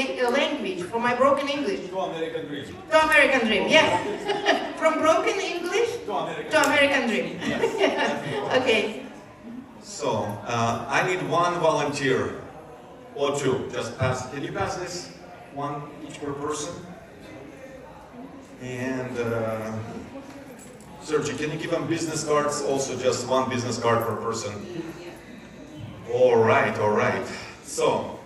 language, from my broken English. To American dream. To American dream, yes. From broken English to American dream. Yes. Okay. So, I need one volunteer or two. Just pass. Can you pass this? One each per person. And Sergiy, can you give them business cards? Also, just one business card per person. All right, all right. So,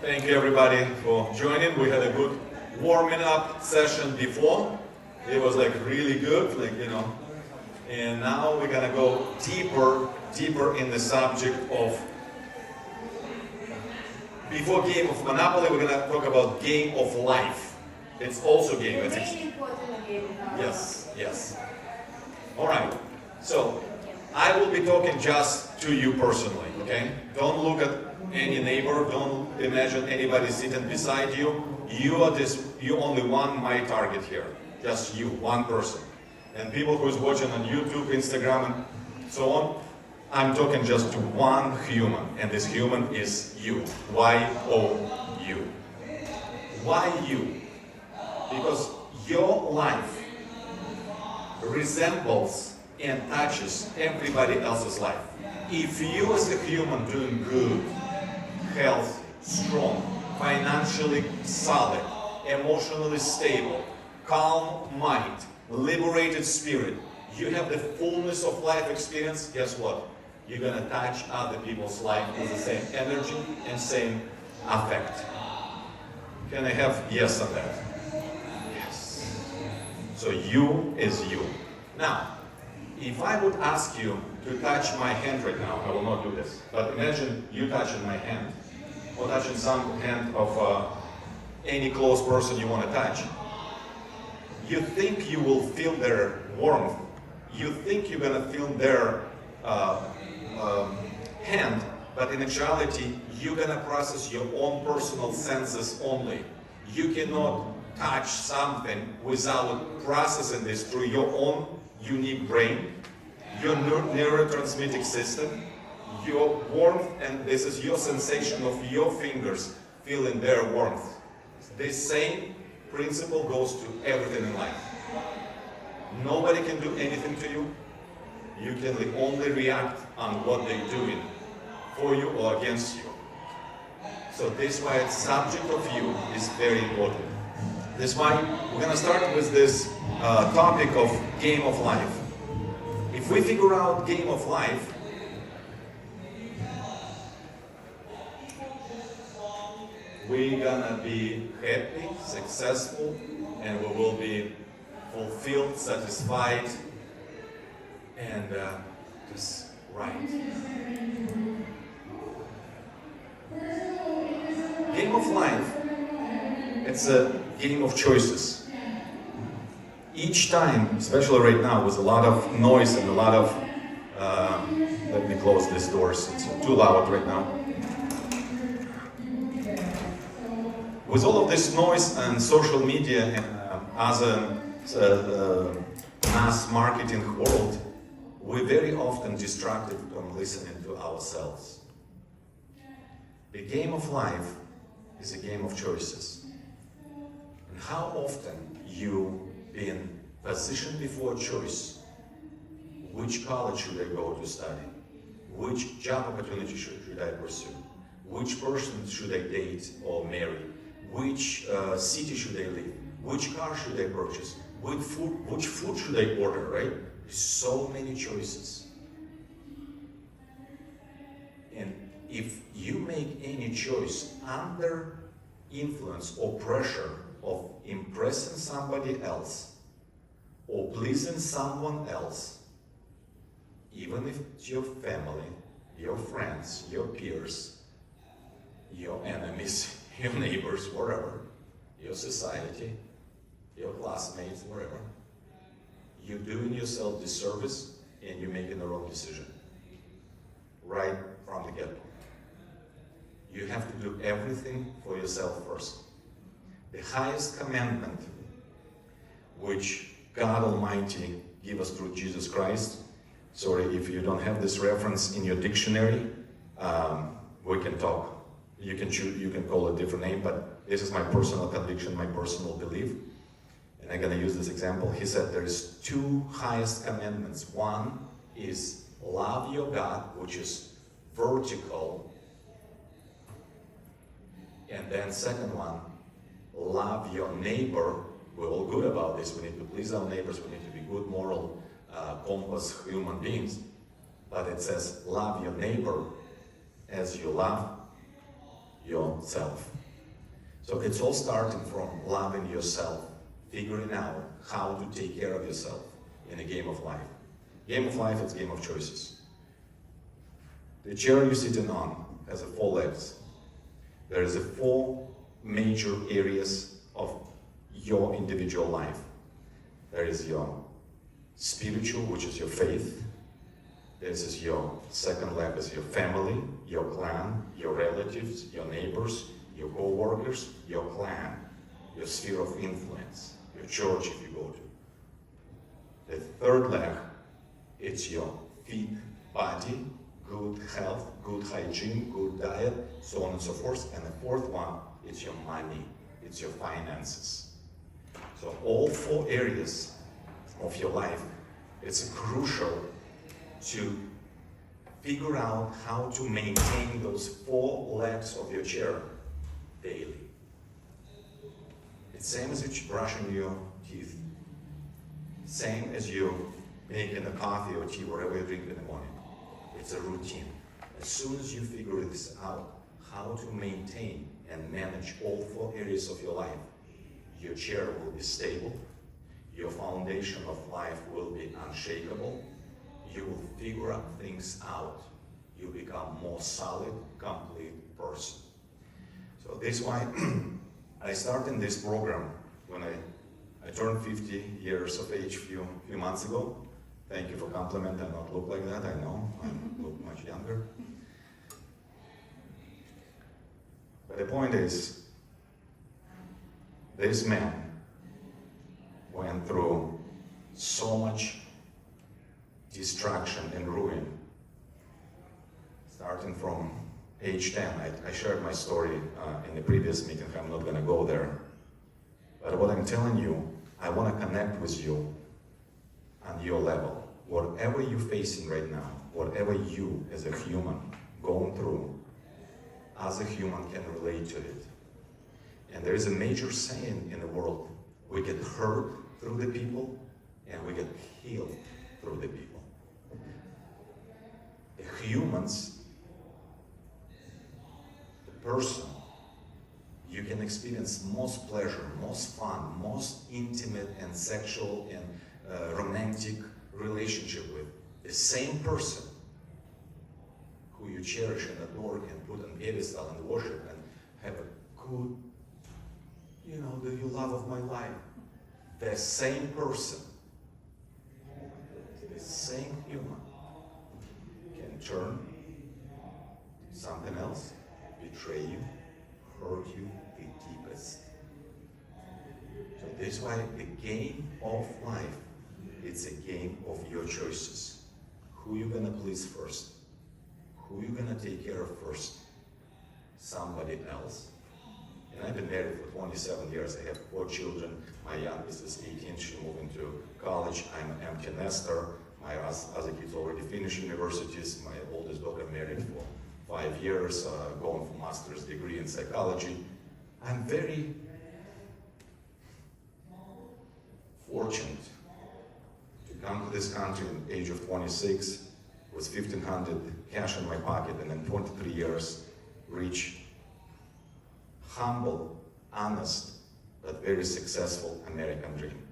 thank you everybody for joining. We had a good warming up session before. It was like really good, like, you know. And now we're gonna go deeper in the subject of, before game of Monopoly, we're gonna talk about game of life. It's also game. It's Very important game. yes, yes. All right. So I will be talking just to you personally, okay? Don't look at any neighbor. Don't imagine anybody sitting beside you. You are you only one my target here. Just you, one person. And people who's watching on YouTube, Instagram, and so on, I'm talking just to one human, and this human is you. Y-O-U. Why you? Because your life resembles and touches everybody else's life. If you as a human doing good, healthy, strong, financially solid, emotionally stable, calm mind, liberated spirit, you have the fullness of life experience, guess what? You're gonna touch other people's life with the same energy and same affect. Can I have yes on that? Yes. So you is you. Now, if I would ask you to touch my hand right now, I will not do this, but imagine you touching my hand, or touching some hand of any close person you want to touch. You think you will feel their warmth, you think you're going to feel their hand, but in actuality, you're going to process your own personal senses only. You cannot touch something without processing this through your own unique brain, your neurotransmitting system, your warmth, and this is your sensation of your fingers feeling their warmth. This same principle goes to everything in life. Nobody can do anything to you. You can only react on what they're doing for you or against you. So this is why the subject of you is very important. This is why we're going to start with this topic of game of life. If we figure out game of life, we're gonna be happy, successful, and we will be fulfilled, satisfied, and just right. Game of life, it's a game of choices. Each time, especially right now, with a lot of noise and a lot of, let me close these doors, it's too loud right now. With all of this noise and social media and other mass marketing world, we're very often distracted from listening to ourselves. The game of life is a game of choices. And how often you been positioned before a choice? Which college should I go to study? Which job opportunity should I pursue? Which person should I date or marry? Which city should I live? Which car should I purchase? Which food should I order, right? So many choices. And if you make any choice under influence or pressure of impressing somebody else or pleasing someone else, even if it's your family, your friends, your peers, your enemies, your neighbors, wherever, your society, your classmates, wherever, you're doing yourself disservice and you're making the wrong decision right from the get-go. You have to do everything for yourself first. The highest commandment which God Almighty gave us through Jesus Christ, sorry if you don't have this reference in your dictionary, we can talk You can choose, you can call it a different name, but this is my personal conviction, my personal belief. And I'm gonna use this example. He said there's two highest commandments. One is love your God, which is vertical. And then second one, love your neighbor. We're all good about this. We need to please our neighbors. We need to be good, moral, compass human beings. But it says, love your neighbor as you love yourself. So it's all starting from loving yourself, figuring out how to take care of yourself in a game of life. Game of life is a game of choices. The chair you're sitting on has 4 legs. There is 4 major areas of your individual life. There is your spiritual, which is your faith. This is your second leg, is your family, your clan, your relatives, your neighbors, your co-workers, your clan, your sphere of influence, your church if you go to. The third leg, it's your fit body, good health, good hygiene, good diet, so on and so forth. And the fourth one, it's your money, it's your finances. So all 4 areas of your life, it's crucial to figure out how to maintain those 4 legs of your chair daily. It's same as you brushing your teeth. Same as you making a coffee or tea, whatever you drink in the morning. It's a routine. As soon as you figure this out, how to maintain and manage all 4 areas of your life, your chair will be stable, your foundation of life will be unshakable, you will figure out things out, you become more solid, complete person. So this is why I started this program when I turned 50 years of age few months ago. Thank you for compliment. I don't look like that, I know. I look much younger. But the point is, this man went through so much destruction and ruin. Starting from age 10, I shared my story in the previous meeting. I'm not going to go there. But what I'm telling you, I want to connect with you on your level. Whatever you're facing right now, whatever you as a human going through, as a human can relate to it. And there is a major saying in the world, we get hurt through the people and we get healed through the people. The humans, the person, you can experience most pleasure, most fun, most intimate and sexual and romantic relationship with the same person who you cherish and adore and put on pedestal and worship and have a good, the love of my life. The same person, the same human can turn something else, betray you, hurt you the deepest. So this is why the game of life, it's a game of your choices. Who you gonna please first? Who you gonna take care of first? Somebody else. And I've been married for 27 years. I have 4 children. My youngest is 18. She moved into college. I'm an empty nester. My other kids already finished universities. My oldest daughter married for 5 years, going for master's degree in psychology. I'm very fortunate to come to this country at the age of 26 with $1,500 cash in my pocket, and in 23 years reach humble, honest, but very successful American dream.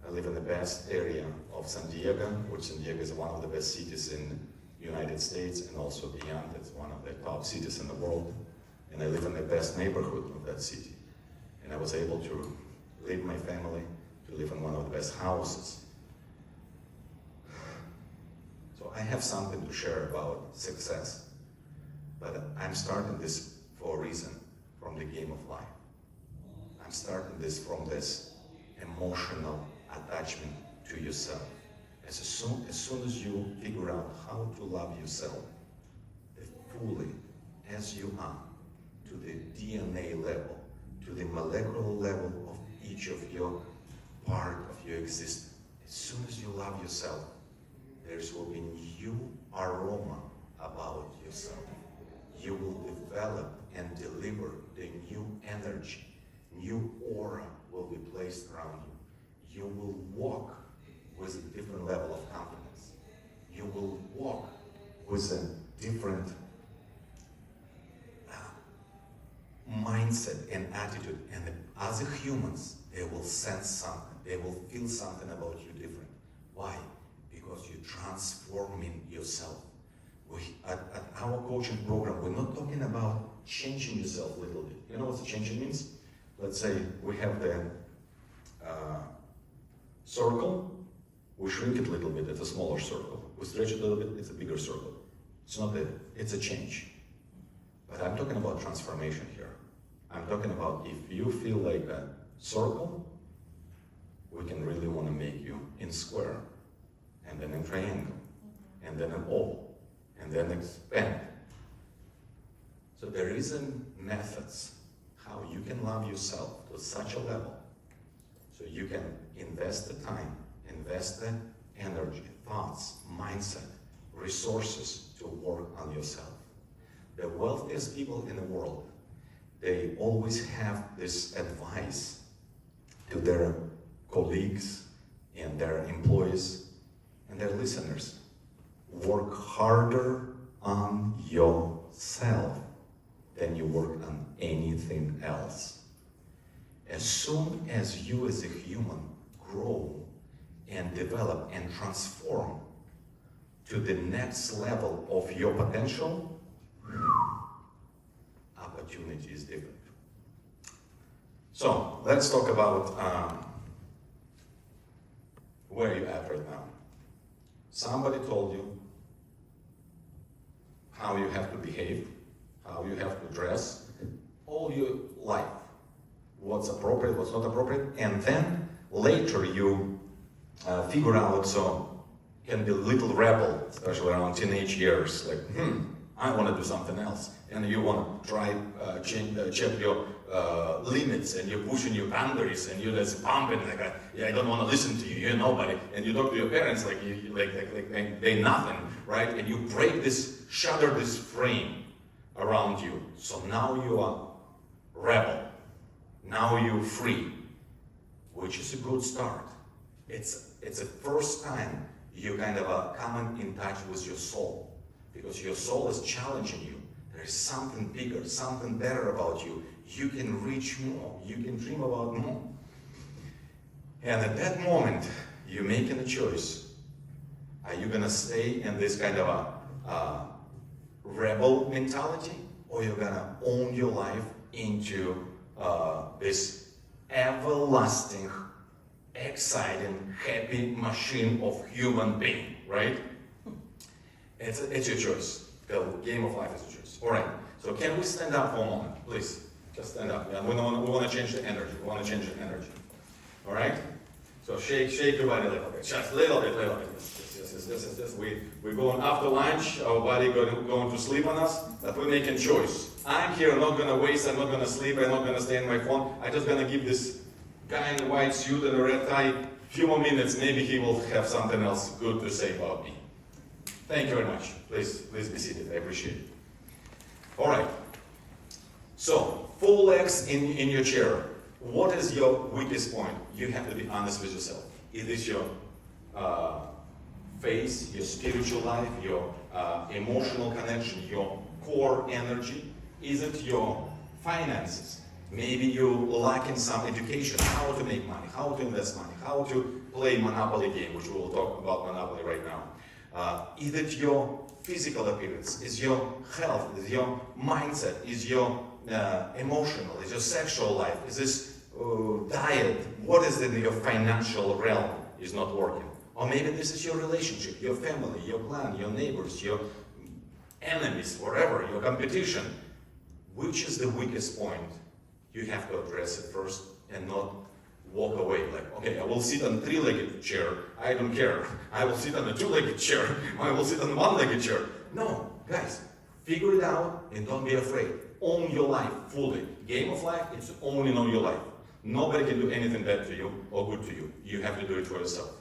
I live in the best area of San Diego, which San Diego is one of the best cities in the United States and also beyond. It's one of the top cities in the world. And I live in the best neighborhood of that city. And I was able to leave my family, to live in one of the best houses. So I have something to share about success. But I'm starting this for a reason, from the game of life. I'm starting this from this emotional attachment to yourself. As soon as you figure out how to love yourself fully as you are, to the DNA level, to the molecular level of each of your part of your existence. As soon as you love yourself, there will be new aroma about yourself. You will develop and deliver the new energy. New aura will be placed around you. You will walk with a different level of confidence. You will walk with a different mindset and attitude. And as a humans, they will sense something. They will feel something about you different. Why? Because you're transforming yourself. At our coaching program, we're not talking about changing yourself a little bit. You know what changing means? Let's say we have the circle, we shrink it a little bit, it's a smaller circle. We stretch it a little bit, it's a bigger circle. It's not that, it's a change. But I'm talking about transformation here. I'm talking about if you feel like a circle, we can really want to make you in square, and then in triangle, and then an oval, and then expand. So there is methods how you can love yourself to such a level so you can invest the time, invest the energy, thoughts, mindset, resources to work on yourself. The wealthiest people in the world, they always have this advice to their colleagues and their employees and their listeners. Work harder on yourself than you work on anything else. As soon as you as a human grow and develop and transform to the next level of your potential, opportunity is different. So let's talk about where you're at right now. Somebody told you how you have to behave, how you have to dress, all your life, what's appropriate, what's not appropriate, and then later you figure out, so can be a little rebel, especially around teenage years, like, I want to do something else, and you want to try check your limits, and you're pushing your boundaries, and you're just pumping like, I don't want to listen to you, you're nobody, and you talk to your parents like they nothing, right? And you break this, shatter this frame around you. So now you are rebel. Now you're free, which is a good start. It's the first time you kind of come in touch with your soul, because your soul is challenging you. There is something bigger, something better about you. You can reach more. You can dream about more. And at that moment, you're making a choice. Are you gonna stay in this kind of a rebel mentality, or you're gonna own your life into this everlasting, exciting, happy machine of human being, right? It's your choice. The game of life is a choice. All right. So can we stand up for a moment, please? Just stand up. Yeah, we want to change the energy. We want to change the energy. All right. So shake your body a little bit. Just a little bit. Yes. We're going after lunch. Our body going to sleep on us, but we're making choice. I'm here. Not gonna waste. I'm not gonna sleep. I'm not gonna stay on my phone. I'm just gonna give this guy in the white suit and a red tie a few more minutes. Maybe he will have something else good to say about me. Thank you very much. Please be seated. I appreciate it. All right. So, 4 legs in your chair. What is your weakest point? You have to be honest with yourself. It is your faith, your spiritual life, your emotional connection, your core energy. Is it your finances? Maybe you lack in some education, how to make money, how to invest money, how to play Monopoly game, which we will talk about Monopoly right now. Is it your physical appearance? Is your health? Is your mindset? Is your emotional? Is your sexual life? Is this diet? What is in your financial realm is not working? Or maybe this is your relationship, your family, your clan, your neighbors, your enemies, whatever, your competition. Which is the weakest point? You have to address it first and not walk away like, okay, I will sit on a 3-legged chair, I don't care. I will sit on a 2-legged chair, I will sit on a 1-legged chair. No, guys, figure it out and don't be afraid. own your life fully. Game of life, it's owning on your life. Nobody can do anything bad to you or good to you. You have to do it for yourself.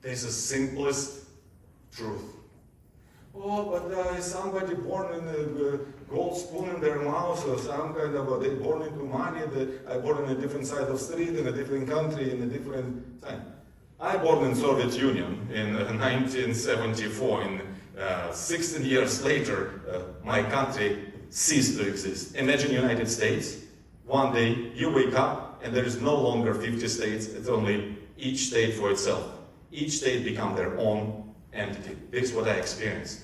This is the simplest truth. Oh, but somebody born in a gold spoon in their mouth, or some kind of, they born into money, I born in a different side of street, in a different country, in a different time. I born in Soviet Union in 1974, and 16 years later, my country ceased to exist. Imagine United States. One day you wake up and there is no longer 50 states, it's only each state for itself. Each state become their own entity. This is what I experienced.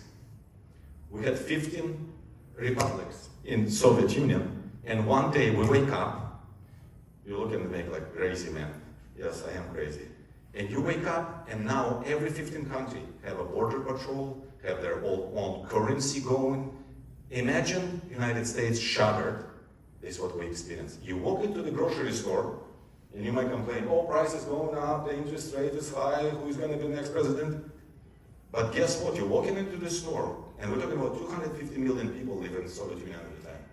We had 15 republics in Soviet Union, and one day we wake up, you look at me like crazy man. Yes, I am crazy. And you wake up, and now every 15 country have a border patrol, have their own currency going. Imagine United States shattered. This is what we experience. You walk into the grocery store, and you might complain, oh, price is going up, the interest rate is high, who's going to be the next president? But guess what? You're walking into the store, and we're talking about 250 million people live in the Soviet Union at the time.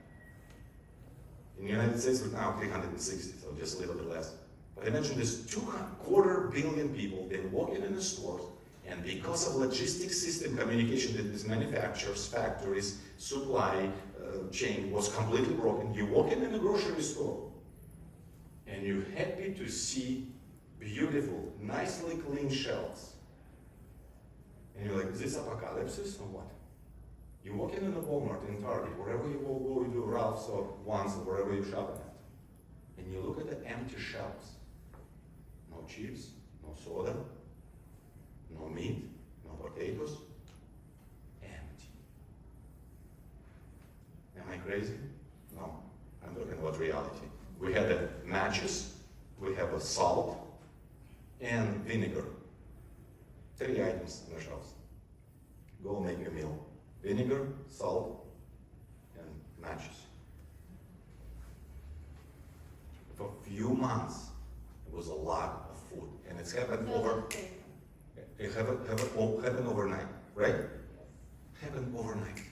In the United States, we're now 360, so just a little bit less. But imagine this 250 million people, they walk in the stores, and because of logistics system communication that is manufacturers, factories, supply chain was completely broken, you walk in the grocery store, and you're happy to see beautiful, nicely clean shelves. And you're like, is this apocalypse or what? You walk in the Walmart, in Target, wherever you go, you do Ralph's or Vons or wherever you shop at, and you look at the empty shelves. No chips, no soda, no meat, no potatoes, empty. Am I crazy? No, I'm talking about reality. We had the matches, we have a salt, and vinegar. 3 items on the shelves. Go make a meal. Vinegar, salt, and matches. For a few months, it was a lot of food. And it's happened happened overnight, right? Happened overnight.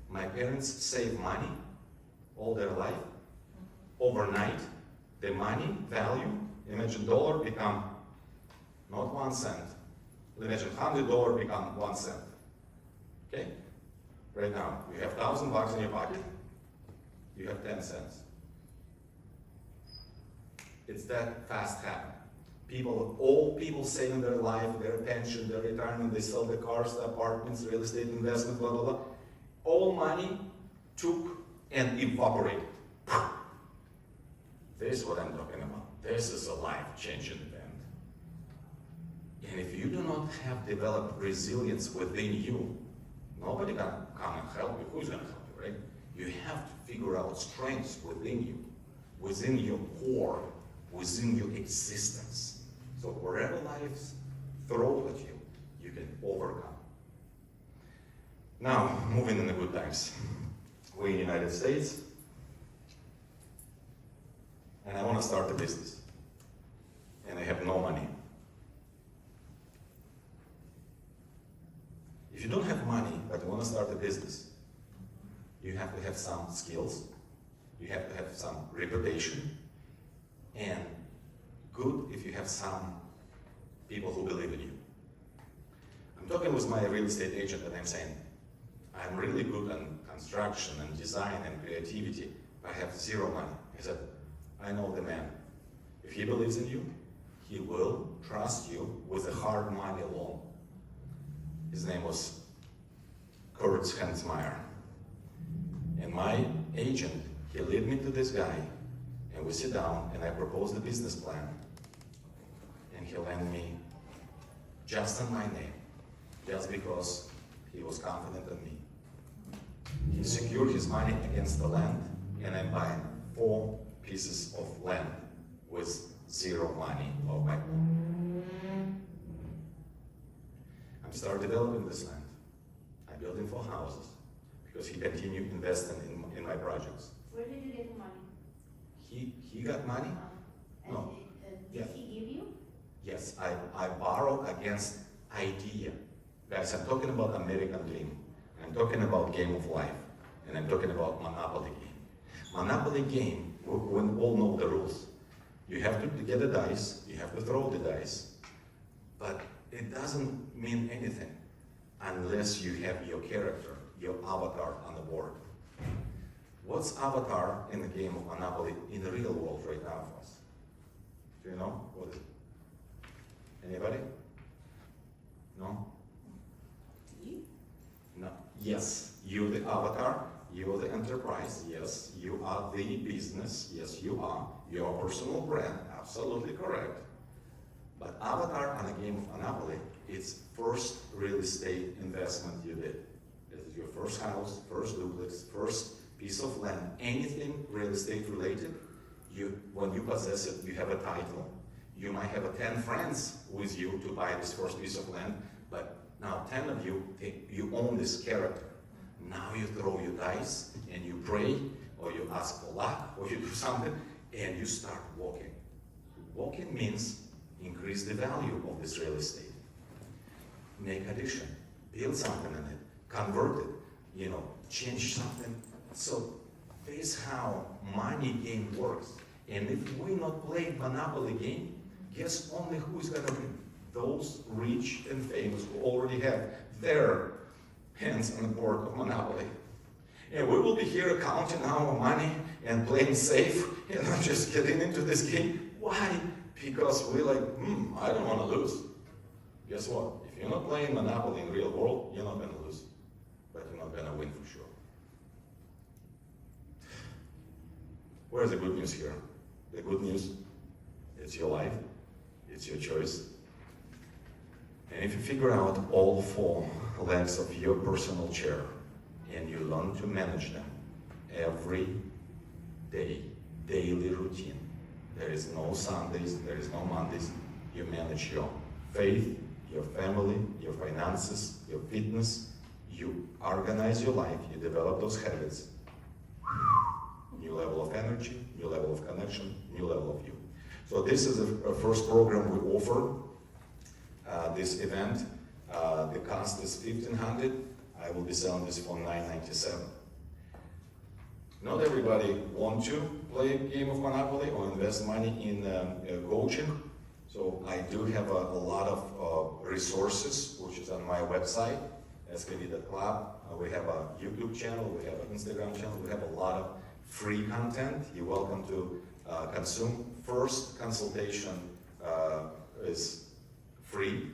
My parents saved money all their life. Overnight, the money value, imagine dollar become not 1 cent. Imagine $100 become 1 cent. Okay? Right now, you have $1,000 in your pocket, you have 10 cents. It's that fast happen. All people saving their life, their pension, their retirement, they sell the cars, the apartments, real estate investment, blah, blah, blah. All money took and evaporated. This is what I'm talking about. This is a life-changing event. And if you do not have developed resilience within you, nobody can come and help you. Who's going to help you, right? You have to figure out strengths within you, within your core, within your existence. So wherever life throws at you, you can overcome. Now, moving in the good times. We're in the United States, and I want to start a business. And I have no money. If you don't have money, but you want to start a business, you have to have some skills, you have to have some reputation, and good if you have some people who believe in you. I'm talking with my real estate agent and I'm saying, I'm really good on construction and design and creativity, but I have zero money. He said, I know the man. If he believes in you, he will trust you with a hard money loan. His name was Kurt Hensmeyer. And my agent, he led me to this guy, and we sit down, and I propose the business plan. And he lent me just on my name, just because he was confident in me. He secured his money against the land, and I'm buying 4 pieces of land with zero money of my own. I started developing this land. I built him 4 houses because he continued investing in my projects. Where did you get the money? He got money? No. Did he give you? Yes, I borrow against idea. Guys, I'm talking about American dream. I'm talking about game of life. And and I'm talking about Monopoly game. Monopoly game, we all know the rules. You have to get the dice, you have to throw the dice, but it doesn't mean anything unless you have your character, your avatar on the board. What's avatar in the game of Monopoly in the real world right now for us? Do you know what is it? Anybody? No? No. Yes, you're the avatar, you're the enterprise, yes, you are the business, yes, you are. Your personal brand, absolutely correct. But avatar on a game of Monopoly, it's first real estate investment you did. This is your first house, first duplex, first piece of land, anything real estate related. When you possess it, you have a title. You might have 10 friends with you to buy this first piece of land, but now 10 of you, you own this character. Now you throw your dice and you pray, or you ask for luck, or you do something, and you start walking. Walking means increase the value of this real estate. Make addition, build something in it, convert it, change something. So this is how money game works. And if we not play Monopoly game, guess only who's gonna win? Those rich and famous who already have their hands on the board of Monopoly. And we will be here counting our money and playing safe and not just getting into this game. Why? Because we're like, I don't want to lose. Guess what? If you're not playing Monopoly in real world, you're not going to lose. But you're not going to win for sure. Where's the good news here? The good news, it's your life, it's your choice. And if you figure out all 4 legs of your personal chair and you learn to manage them every day, daily routine, there is no Sundays, there is no Mondays, you manage your faith, your family, your finances, your fitness, you organize your life, you develop those habits. New level of energy, new level of connection, new level of you. So this is the first program we offer. This event, the cost is $1,500. I will be selling this for $997. Not everybody wants to play a game of Monopoly or invest money in coaching. So I do have a lot of resources, which is on my website, skv.club. We have a YouTube channel, we have an Instagram channel, we have a lot of free content. You're welcome to consume. First consultation is free,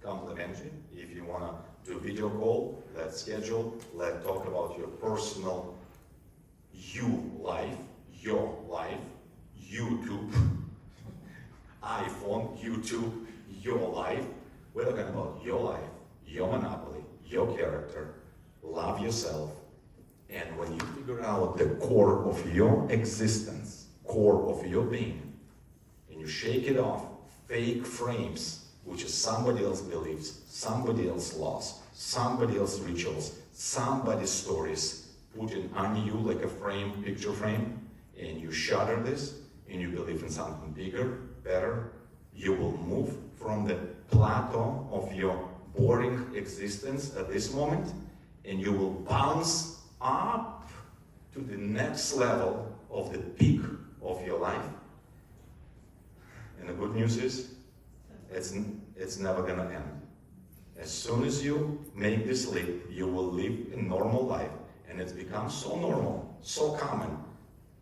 complimentary. If you want to do video call, let's schedule. Let's talk about your personal life, your life, YouTube, iPhone, YouTube, your life. We're talking about your life, your Monopoly, your character. Love yourself. And when you figure out the core of your existence, core of your being, and you shake it off, fake frames, which is somebody else's beliefs, somebody else's laws, somebody else's rituals, somebody's stories, putting on you like a frame, picture frame, and you shatter this, and you believe in something bigger, better, you will move from the plateau of your boring existence at this moment, and you will bounce up to the next level of the peak of your life. And the good news is, it's never gonna end. As soon as you make this leap, you will live a normal life, and it's become so normal, so common.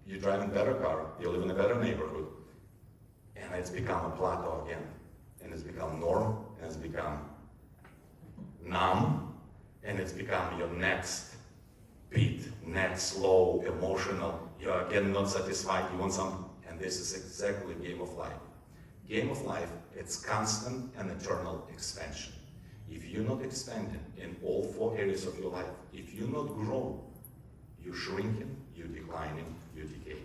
You drive a better car, you live in a better neighborhood, and it's become a plateau again. And it's become norm, and it's become numb, and it's become your next beat, next low, emotional. You're again not satisfied, you want something, and this is exactly game of life. Game of life, it's constant and eternal expansion. If you're not expanding in all 4 areas of your life, if you not grow, you're shrinking, you're declining, you decay.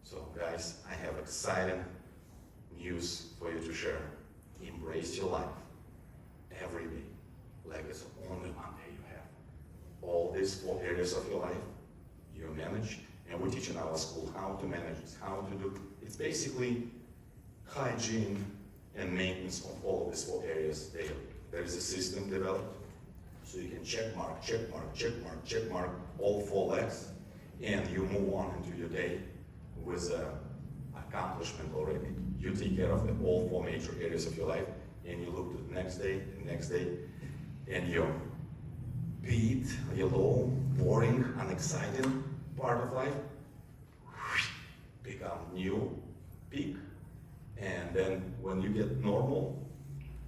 So guys, I have exciting news for you to share. Embrace your life every day, like it's only one day you have. All these 4 areas of your life, you manage, and we teach in our school how to manage this, how to do. It's basically hygiene and maintenance of all of these 4 areas daily. There is a system developed, So you can check mark, check mark, check mark, check mark all 4 legs, and you move on into your day with accomplishment already. You take care of all 4 major areas of your life, and you look to the next day, and your beat, your low, boring, unexciting part of life become new peak, and then when you get normal,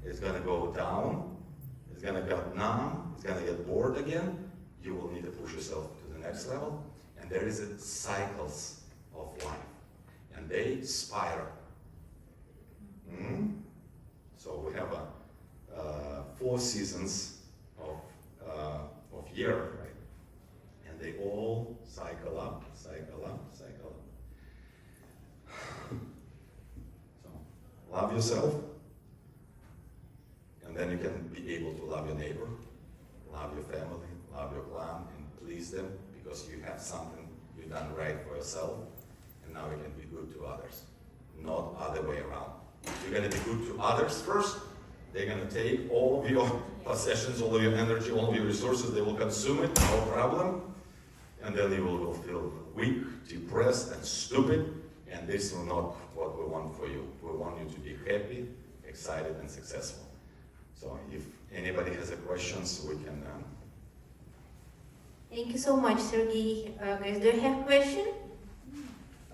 it's gonna go down, it's gonna get numb, it's gonna get bored again, you will need to push yourself to the next level, and there is cycles of life, and they spiral. So we have 4 seasons of year, right? And they all cycle up, cycle up, cycle up. So love yourself, and then you can be able to love your neighbor, love your family, love your clan, and please them, because you have something you've done right for yourself, and now you can be good to others, not other way around. You're going to be good to others first. They're going to take all of your possessions, all of your energy, all of your resources. They will consume it, no problem. And then you will feel weak, depressed, and stupid. And this is not what we want for you. We want you to be happy, excited, and successful. So if anybody has questions, we can... Thank you so much, Sergiy. Guys, do you have a question?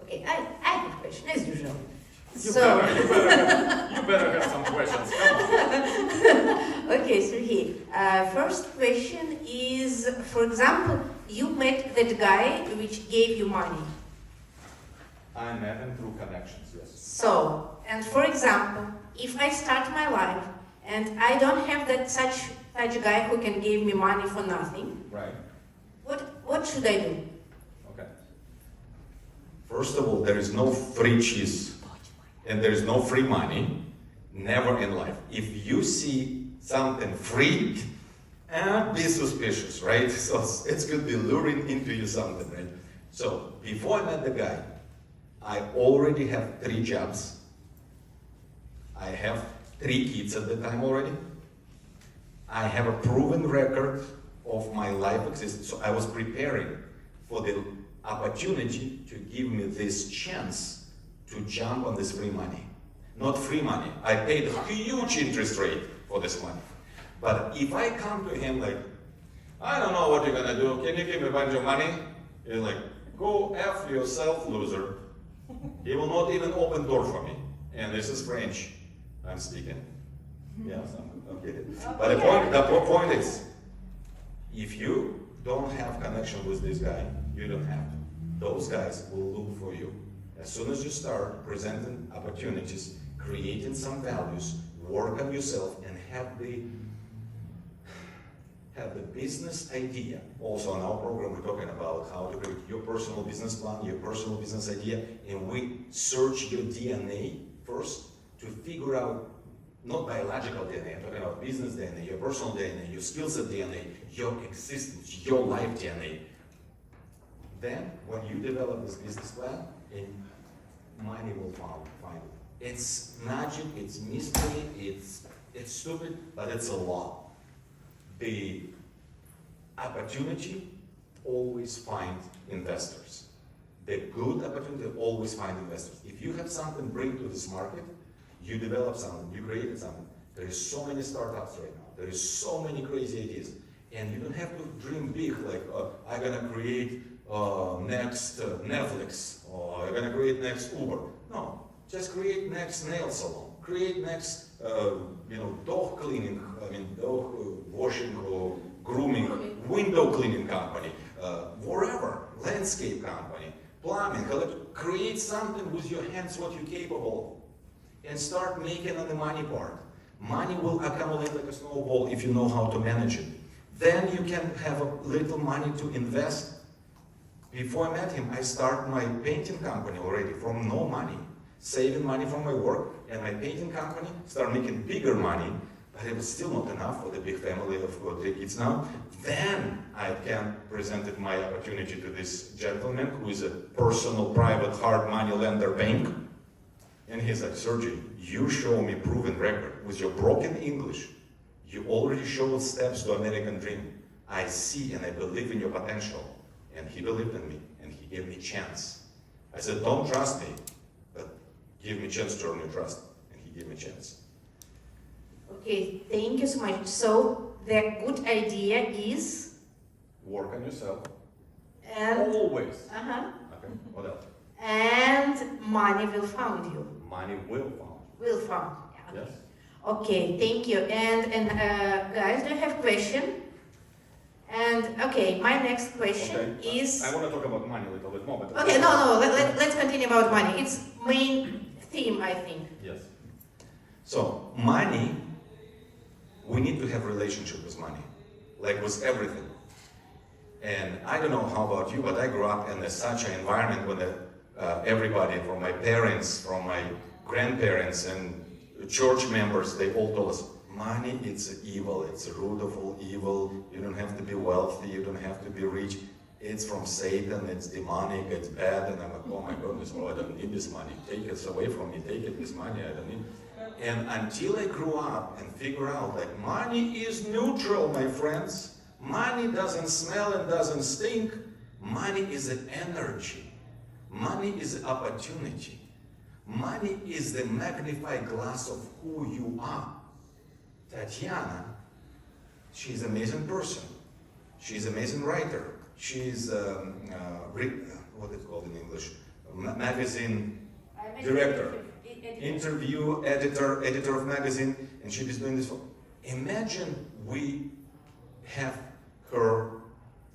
Okay, I have a question, as usual. You better have some questions. Come on. Okay, Sergiy. First question is, for example, you met that guy which gave you money. I met him through connections, yes. So, and for example, if I start my life and I don't have that such guy who can give me money for nothing, right? What should I do? Okay. First of all, there is no free cheese. And there is no free money, never in life. If you see something free, be suspicious, right? So it could be luring into you something, right? So before I met the guy, I already have 3 jobs. I have 3 kids at the time already. I have a proven record of my life existence. So I was preparing for the opportunity to give me this chance to jump on this free money. Not free money. I paid a huge interest rate for this money. But if I come to him like, I don't know what you're gonna do, can you give me a bunch of money? He's like, go F yourself, loser. He will not even open door for me. And this is French I'm speaking. Yeah, I'm kidding. But the point is, if you don't have connection with this guy, you don't have to. Those guys will look for you. As soon as you start presenting opportunities, creating some values, work on yourself, and have the business idea. Also on our program, we're talking about how to create your personal business plan, your personal business idea, and we search your DNA first to figure out, not biological DNA, I'm talking about business DNA, your personal DNA, your skill set DNA, your existence, your life DNA. Then, when you develop this business plan, and money will find it. It's magic, it's mystery, it's stupid, but it's a law. The opportunity always find investors. The good opportunity always find investors. If you have something to bring to this market, you develop something, you created something. There is so many startups right now. There is so many crazy ideas. And you don't have to dream big, like, I'm gonna create next Netflix, or I'm gonna create next Uber. No, just create next nail salon. Create next, dog cleaning, dog washing or grooming, window cleaning company, wherever, landscape company, plumbing, create something with your hands what you're capable of, and start making on the money part. Money will accumulate like a snowball if you know how to manage it. Then you can have a little money to invest. Before I met him, I started my painting company already from no money, saving money from my work, and my painting company started making bigger money, but it was still not enough for the big family of 3 kids now. Then I can presented my opportunity to this gentleman who is a personal, private, hard money lender bank. And he's like, Sergiy, you show me proven record with your broken English. You already showed steps to American dream. I see and I believe in your potential. And he believed in me, and he gave me a chance. I said, don't trust me, but give me a chance to earn your trust. And he gave me a chance. Okay, thank you so much. So the good idea is, Work on yourself. and Always. uh-huh, Okay, what else? and money will find you. Money will find. Will find. Yeah. Yes. Okay, thank you. And guys, do you have question? And okay, my next question is. I want to talk about money a little bit more, but. Okay, no. Let's continue about money. It's main theme, I think. Yes. So money, we need to have relationship with money, like with everything. And I don't know how about you, but I grew up in such an environment when everybody, from my parents, from my grandparents, and church members, they all told us, money, it's evil, it's a root of all evil, you don't have to be wealthy, you don't have to be rich, it's from Satan, it's demonic, it's bad, and I'm like, oh my goodness, well, I don't need this money, take it away from me, take it, this money, I don't need. And until I grew up and figure out, like, money is neutral, my friends. Money doesn't smell and doesn't stink. Money is an energy. Money is an opportunity. Money is the magnified glass of who you are. Tatiana, she's an amazing person. She's an amazing writer. She's, what is it called in English? Magazine director. Interview editor of magazine, and she is doing this for. Imagine we have her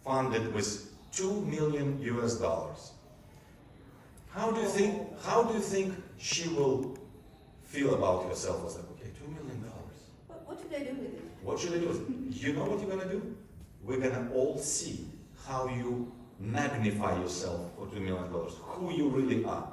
funded with $2 million US. How do you think she will feel about herself? As like, okay, $2 million. What should I do with it? What should I do with it? You know what you're gonna do? We're gonna all see how you magnify yourself for $2 million, who you really are.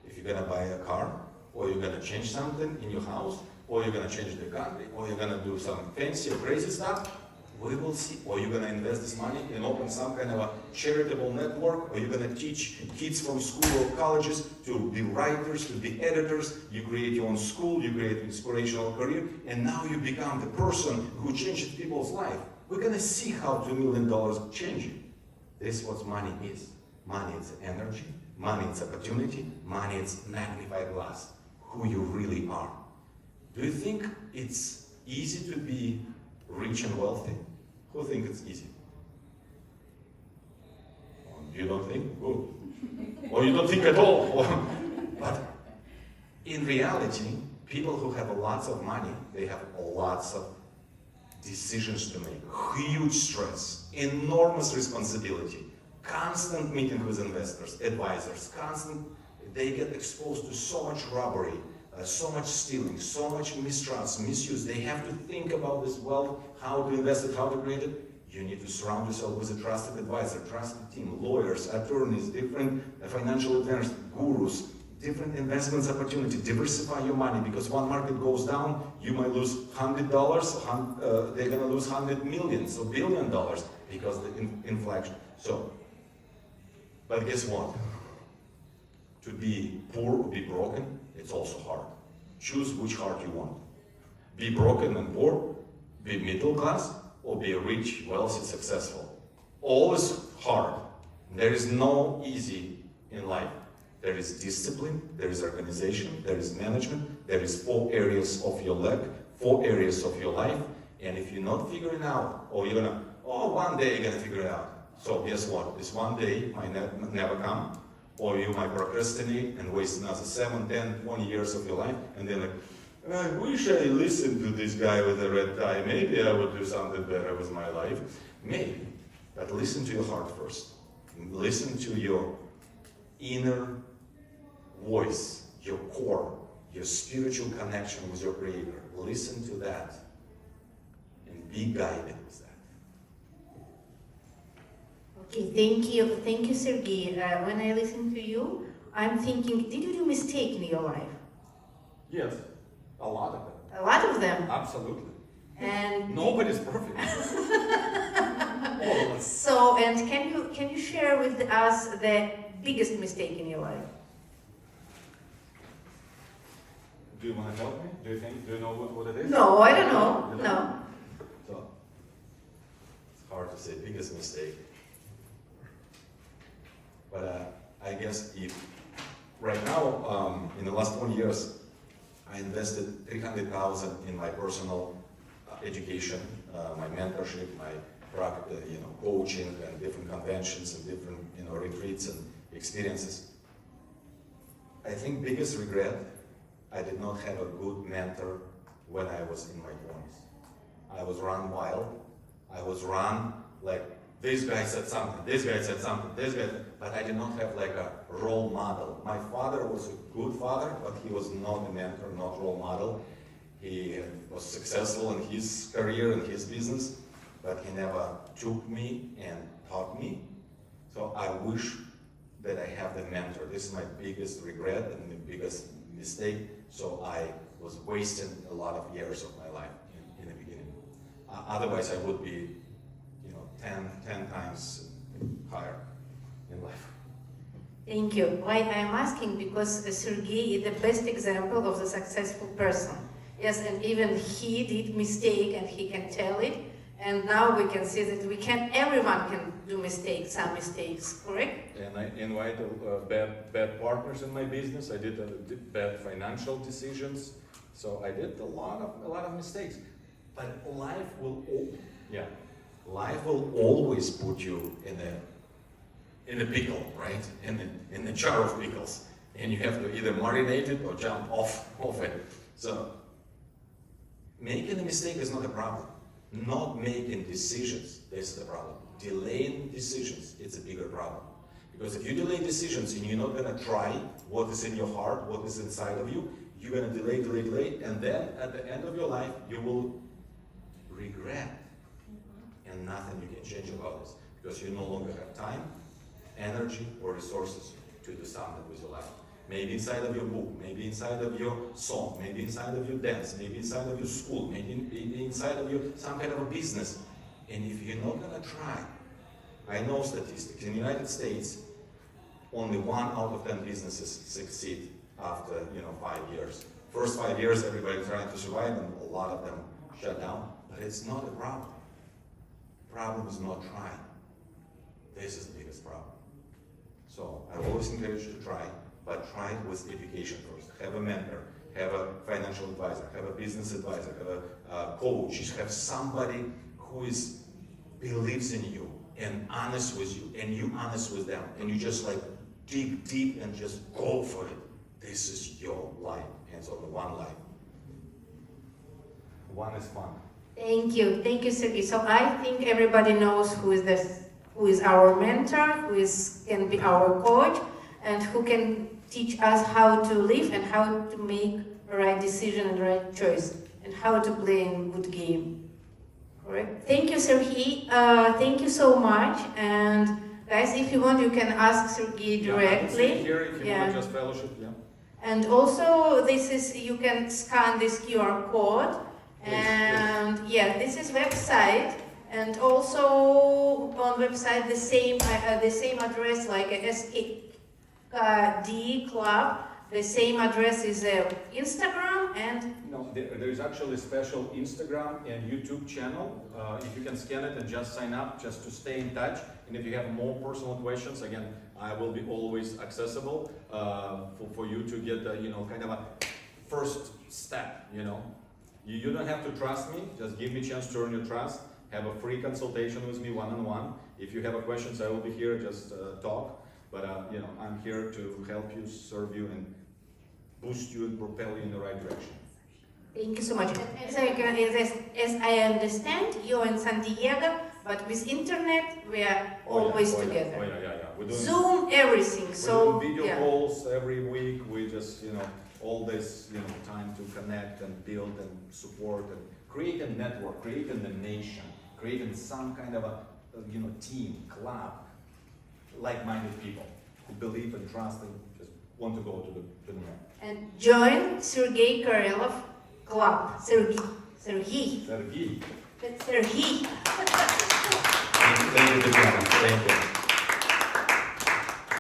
If you're gonna buy a car, or you're gonna change something in your house, or you're gonna change the country, or you're gonna do some fancy or crazy stuff, we will see. Or you're gonna invest this money and open some kind of a charitable network, or you're gonna teach kids from school or colleges to be writers, to be editors. You create your own school, you create an inspirational career, and now you become the person who changes people's life. We're gonna see how $2 million changing. This is what money is. Money is energy, money is opportunity, money is magnified glass. Who you really are. Do you think it's easy to be rich and wealthy? Who thinks it's easy? You don't think? Good. Or you don't think at all. But in reality, people who have lots of money, they have lots of decisions to make, huge stress, enormous responsibility, constant meeting with investors, advisors, they get exposed to so much robbery, so much stealing, so much mistrust, misuse. They have to think about this wealth, how to invest it, how to create it. You need to surround yourself with a trusted advisor, trusted team, lawyers, attorneys, different financial advisors, gurus, different investments opportunity. Diversify your money, because one market goes down, you might lose $100, they're gonna lose $100 million, so $1 billion, because of the inflation. So, but guess what? To be poor or be broken, it's also hard. Choose which heart you want. Be broken and poor, be middle class, or be rich, wealthy, successful. Always hard. There is no easy in life. There is discipline, there is organization, there is management, there is 4 areas of your leg, 4 areas of your life, and if you're not figuring out, or you're gonna, one day you're gonna figure it out. So guess what? This one day might never come, or you might procrastinate and waste another 7, 10, 20 years of your life, and then like, I wish I listened to this guy with the red tie. Maybe I would do something better with my life. Maybe. But listen to your heart first. Listen to your inner voice, your core, your spiritual connection with your Creator. Listen to that and be guided with that. Okay, thank you, Sergiy. When I listen to you, I'm thinking, did you do mistake in your life? Yes, a lot of them. A lot of them. Absolutely. And Nobody's perfect. All of us. so, and can you share with us the biggest mistake in your life? Do you want to help me? Do you know what it is? No, I don't know. No. hard to say, biggest mistake. But I guess if right now, in the last 20 years, I invested $300,000 in my personal education, my mentorship, my coaching and different conventions and different retreats and experiences. I think biggest regret, I did not have a good mentor when I was in my 20s. I was run wild. I was run like this guy said something, this guy said something, this guy, but I did not have like a role model. My father was a good father, but he was not a mentor, not role model. He was successful in his career and his business, but he never took me and taught me. So I wish that I have the mentor. This is my biggest regret and the biggest mistake. So I was wasting a lot of years of my life in the beginning. Otherwise, I would be, 10 times higher in life. Thank you. Why I'm asking, because Sergiy is the best example of the successful person. Yes, and even he did mistake and he can tell it. And now we can see that everyone can do mistakes, some mistakes, correct? And I invite bad partners in my business. I did bad financial decisions. So I did a lot of mistakes. But life will always put you in a pickle, right? In the jar of pickles. And you have to either marinate it or jump off it. So making a mistake is not a problem. Not making decisions, that's the problem. Delaying decisions, it's a bigger problem. Because if you delay decisions and you're not gonna try what is in your heart, what is inside of you, you're gonna delay, and then at the end of your life, you will regret. And nothing you can change about this. Because you no longer have time, energy, or resources to do something with your life. Maybe inside of your book, maybe inside of your song, maybe inside of your dance, maybe inside of your school, maybe inside of your some kind of a business. And if you're not gonna try, I know statistics. In the United States, only 1 out of 10 businesses succeed after 5 years. First 5 years, everybody's trying to survive, and a lot of them shut down. But it's not a problem. Problem is not trying. This is the biggest problem. So I always encourage you to try. But try it with education first. Have a mentor, have a financial advisor, have a business advisor, have a coach, have somebody who believes in you and honest with you, and you honest with them, and you just dig deep and just go for it. This is your life, and it's only one life. One is fun. Thank you, Sergiy. So I think everybody knows who is our mentor, can be our coach, and who can teach us how to live and how to make the right decision and the right choice, and how to play a good game. Correct? Thank you, Sergiy. Thank you so much. And guys, if you want, you can ask Sergiy directly. Yeah, here if you want just fellowship, yeah. And also, you can scan this QR code. And this is website. And also on website the same address like a SKD Club. The same address is Instagram and... No, there is actually a special Instagram and YouTube channel. If you can scan it and just sign up, just to stay in touch. And if you have more personal questions, again, I will be always accessible for you to get kind of a first step. You don't have to trust me. Just give me a chance to earn your trust. Have a free consultation with me one-on-one. If you have questions, I will be here. Just talk. But I'm here to help you, serve you, and boost you and propel you in the right direction. Thank you so much. As I understand, you're in San Diego, but with internet, we are always together. Oh yeah. We're doing Zoom, everything. We're doing video calls every week. We just, all this, time to connect and build and support and create a network, creating a nation, creating some kind of a, team, club, like-minded people who believe and trust and just want to go to the moon. And join Sergiy Korelov Club. Sergiy. Sergiy. That's Sergiy. Thank you, Tatiana. Thank you.